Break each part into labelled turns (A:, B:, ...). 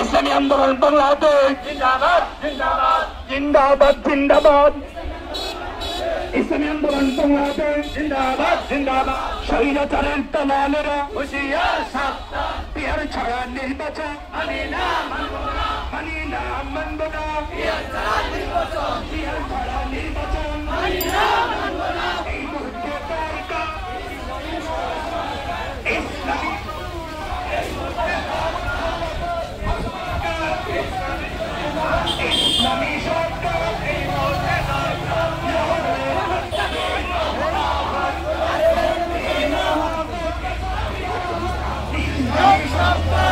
A: ইসলামী আন্দোলন বাংলাদেশ জিন্দাবাদ জিন্দাবাদ জিন্দাবাদ জিন্দাবাদ ইসলামী আন্দোলন বাংলাদেশ জিন্দাবাদ জিন্দাবাদ স্বৈরাচারের দালালেরা হুঁশিয়ার সাবধান পিয়ার ছাড়া নির্বাচন মানি না মানব না মানি না মানব না পিয়ার ছাড়া নির্বাচন মানি না মানব না এই মুহূর্তে দরকার ইসলামী ইসলামী সরকার এই মুহূর্তে দরকার ইসলামী সরকার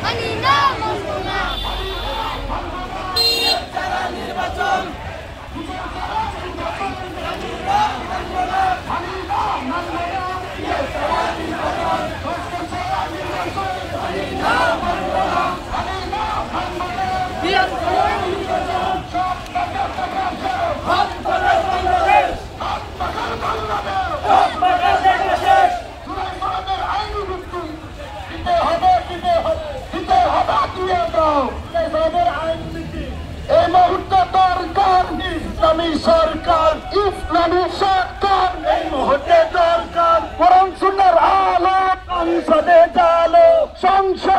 B: মানি না মানব না
A: ছাড়া নির্বাচন এই মুহূর্তে দরকার ইসলামী সরকার ইসলামী সরকার এই মুহূর্তে দরকার কোরআন সুন্নাহর আলো সংসদে চালো সংসদ